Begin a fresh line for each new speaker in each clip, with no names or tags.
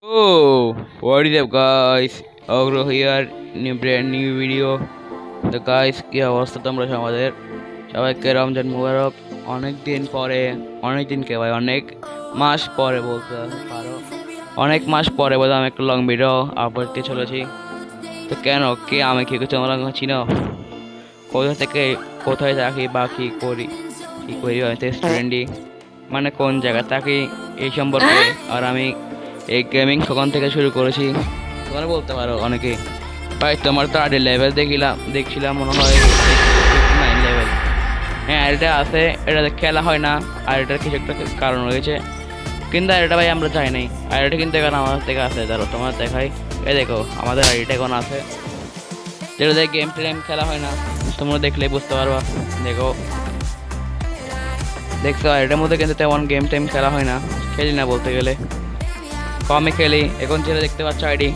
Oh, what is up, guys? Agro here, brand new video. তো guys কি অবস্থা তোমরা আমাদের সবাইকে রমজান মুবারক। অনেক দিন পরে, অনেক দিন কে ভাই, অনেক মাস পরে বলতে পারো, অনেক মাস পরে বলে আমি একটা লং ভিডিও আপলোড দিতে চলেছি। তো কেন কে আমি কি তোমরা চিনো? কোথা থেকে কোথায় থাকি বা কি করি হয়তো স্টুডেন্টই, মানে কোন জায়গা থাকি এই সম্পর্কে। আর আমি এই গেমিং কখন থেকে শুরু করেছি তোমরা বলতে পারো অনেকে। ভাই তোমার তো আগে লেভেল দেখছিলাম মনে হয় 9 লেভেল। হ্যাঁ, এটা আছে, এটাতে খেলা হয় না, আর এটার কিছু একটা কারণ রয়েছে, কিন্তু এটা ভাই আমরা চাই নাই। আর এটা কিন্তু এখন আমাদের থেকে আছে, ধরো তোমার দেখাই, এই দেখো আমাদের আইডিটা এখন আছে, যেটাতে গেম খেলা হয় না, তোমরা দেখলেই বুঝতে পারবা। দেখছো এটার মধ্যে কিন্তু তেমন গেম খেলা হয় না, খেলি না বলতে গেলে, কমই খেলি। এখন যেটা দেখতে পাচ্ছ আইডি,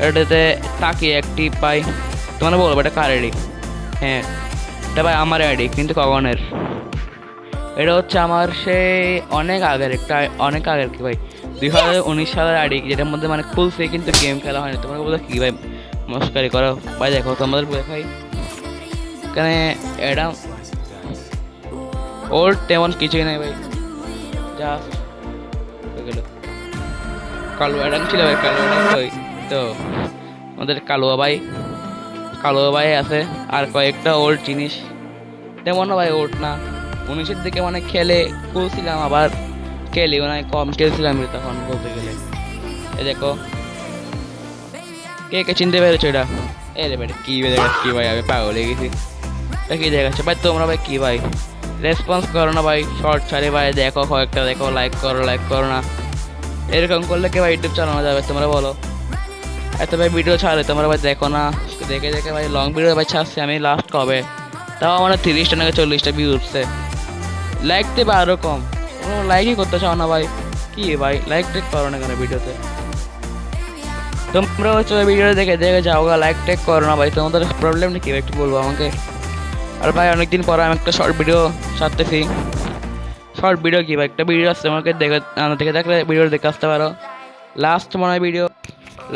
এটাতে তাকিয়ে একটি পাই, তোমরা বলবো এটা কার আইডি? হ্যাঁ, এটা ভাই আমার আইডি, কিন্তু কখনের এটা হচ্ছে আমার সেই অনেক আগের কি ভাই 2019 সালের আইডি, যেটার মধ্যে মানে খুলছে কিন্তু গেম খেলা হয়নি। তোমরা বলো কি ভাই মস্কারি করো ভাই? দেখো তোমাদের দেখাই, এখানে এটা ওর তেমন কিছুই নাই ভাই, জাস্ট কালো অ্যাডাম ছিল ভাই, কালো অ্যাডাম ওই তো আমাদের কালো ভাই আছে, আর কয়েকটা ওল্ড জিনিস তেমন ভাই ওল্ড না, 19-এর দিকে মানে খেলে খুলছিলাম, আবার খেলি মানে কম খেলছিলাম তখন বলতে গেলে। এই দেখো কে কে চিনতে পেরেছো এটা? এ রে ভাই কি দেখাচ্ছি কি ভাই, আমি পাগল হয়ে গেছি। এটা কি দেখাচ্ছে ভাই? তোমরা ভাই কি ভাই রেসপন্স করো না ভাই, শর্ট ছাড়ে ভাই, দেখো কয়েকটা দেখো, লাইক করো না। এরকম করলে কি ভাই ইউটিউব চালানো যাবে তোমরা বলো? এত ভাই ভিডিও ছাড়ে তোমরা ভাই দেখো না, দেখে ভাই লং ভিডিও ভাই ছাড়ছি আমি লাস্ট কবে, তাও আমার 30টা নাকি 40টা ভিউ উঠছে। লাইক দেবে আরও কম, কোনো লাইকই করতে চাও না ভাই, কি ভাই লাইক টেক করো না কেন ভিডিওতে? তোমরা হচ্ছে ভিডিও দেখে যাও গা, লাইক টেক করো না ভাই, তোমাদের প্রবলেমটা কি একটু বলবো আমাকে? আর ভাই অনেকদিন পরে আমি একটা শর্ট ভিডিও ছাড়তেছি। শর্ট ভিডিও কি ভাই, একটা ভিডিও আসছে, আমাকে দেখে থাকলে ভিডিও দেখে আসতে পারো। লাস্ট মনে হয়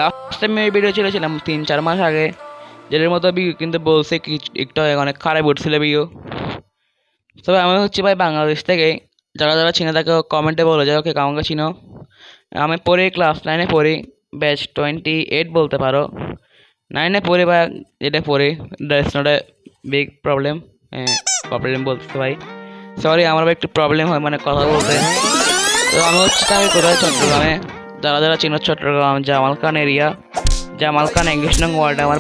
লাস্ট টাইম এই ভিডিও ছেড়েছিলাম 3-4 মাস আগে, যেটার মতো ভিউ কিন্তু বলছে কি একটু অনেক খারাপ উঠছিল ভিউ। তবে আমি হচ্ছে ভাই বাংলাদেশ থেকে, যারা চিনে থাকে কমেন্টে বলে যাও কে আমাকে চিনো। আমি পড়ি ক্লাস 9-এ পড়ি, ব্যাচ 28 বলতে পারো, 9-এ পড়ি বা এটা পড়ি, that's not a big problem বলতে ভাই, সরি আমার একটু প্রবলেম হয় মানে কথা বলতে। তো আমি হচ্ছে আমি কোথায়, চট্টগ্রামে, যারা চিনো চট্টগ্রাম জামালখান এরিয়া, জামালখান ইংলিশ নং ওয়ার্ড আমার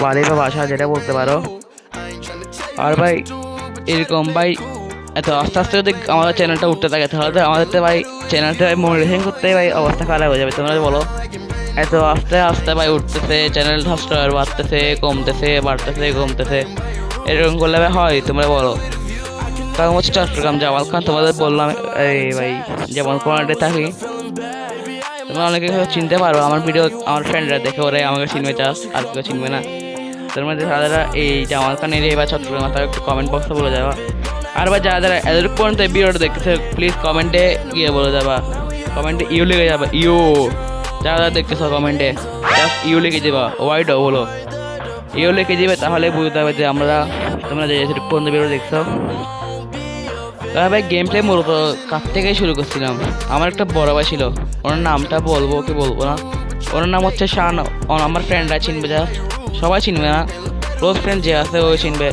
বাড়ি বা বাসা যেটা বলতে পারো। আর ভাই এরকম ভাই এত আস্তে আস্তে যদি আমাদের চ্যানেলটা উঠতে থাকে, তাহলে তো আমাদের তো ভাই চ্যানেলটা ভাই মনিটাইজেশন করতে ভাই অবস্থা খারাপ হয়ে যাবে। তোমরা বলো এত আস্তে আস্তে ভাই উঠতেছে চ্যানেল, সাবস্ক্রাইবার বাড়তেছে কমতেছে, এরকম করলে ভাই হয়? তোমরা বলো। কারণ হচ্ছে চট্টগ্রাম জামালখান, তোমাদের বললাম এই ভাই জামালখানে থাকি, তোমরা অনেকে চিনতে পারো আমার ভিডিও, আমার ফ্রেন্ডরা দেখে ওরাই আমাকে চিনবে, চাস আর কেউ চিনবে না। তার মধ্যে যারা এই জামালখান এরিয়া বা চট্টগ্রাম, তারা একটু কমেন্ট বক্সে বলে যাবা। আর ভাই যারা এদের পর্যন্ত এই ভিডিওটা দেখতেছে প্লিজ কমেন্টে গিয়ে বলে যাবা, কমেন্টে ইউ লিখে যাবা, ইউ যারা দেখতেছো কমেন্টে জাস্ট ইউ লিখে দেবা, ওয়াইডও বলো ইউ লিখে দিবে, তাহলে বুঝতে হবে যে তোমরা যে পর্যন্ত ভিডিও দেখছো। ভাই গেম প্লে মূলত কাছ থেকেই শুরু করছিলাম। আমার একটা বড় ভাই ছিল, ওনার নামটা বলবো কি বলবো না, ওনার নাম হচ্ছে শান। আমার ফ্রেন্ডরা চিনবে, যা সবাই চিনবে না, ক্লোজ ফ্রেন্ড যে আছে ওই চিনবে।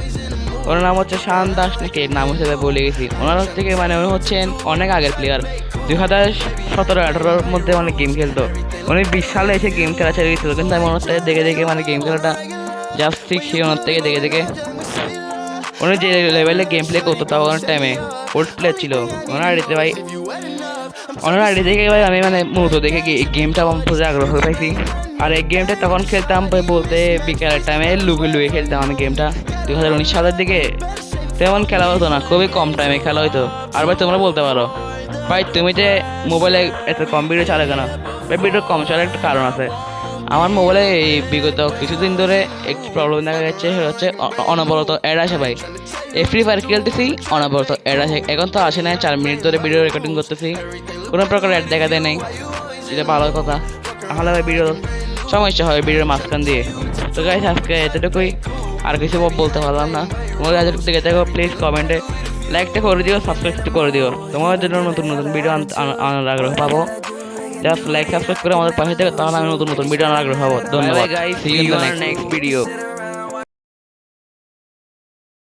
ওনার নাম হচ্ছে শান দাস নাকি নাম হিসেবে বলে গেছি। ওনার থেকে মানে উনি হচ্ছেন অনেক আগের প্লেয়ার, 2017-18 মধ্যে অনেক গেম খেলতো। উনি 20 সালে এসে গেম খেলা ছেড়ে গেছিল, কিন্তু আমি ওনার থেকে দেখে মানে গেম খেলাটা জাস্ট শিখছি ওনার থেকে দেখে। উনি যে লেভেলে গেম প্লে করতো তাও ওনার টাইমে ওল্ড প্লেয়ার ছিল। ওনার আইডি দেখে ভাই আমি মানে মূলত দেখে গেমটা আমার প্রতি আগ্রহ পাইছি। আর এই গেমটা তখন খেলতাম বলতে বিকেলের টাইমে লুকিয়ে খেলতাম আমি গেমটা। 2019 সালের দিকে তেমন খেলা হতো না, খুবই কম টাইমে খেলা হতো। আর ভাই তোমরা বলতে পারো ভাই তুমি যে মোবাইলে এত কম ভিডিও চালে কেন? ভাই ভিডিও কম চলার একটা কারণ আছে। আমার মোবাইলে এই বিগত কিছুদিন ধরে একটু প্রবলেম দেখা যাচ্ছে, হচ্ছে অনবরত অ্যাড আসে ভাই। এই ফ্রি ফায়ার খেলতেছি, অনবরত অ্যাড আসে। এখন তো আসে না, 4 মিনিট ধরে ভিডিও রেকর্ডিং করতেছি, কোনো প্রকার অ্যাড দেখা দেয় নাই, এটা ভালো কথা। নাহলে ভাই ভিডিও সমস্যা হয় ভিডিওর মাঝখান দিয়ে। তো গাইস আজকে এতটুকুই, আর কিছু বলতে পারলাম না। তোমাদের এতটুকু দেখে দেখো, প্লিজ কমেন্টে লাইকটা করে দিও, সাবস্ক্রাইব করে দিও, তোমাদের জন্য নতুন নতুন ভিডিও আনার আগ্রহ পাবো। জাস্ট লাইক সাবস্ক্রাইব করে আমাদের পাশে থেকে, তাহলে আমি নতুন নতুন ভিডিও আনার আগ্রহ পাবো। ধন্যবাদ guys, see you in next video.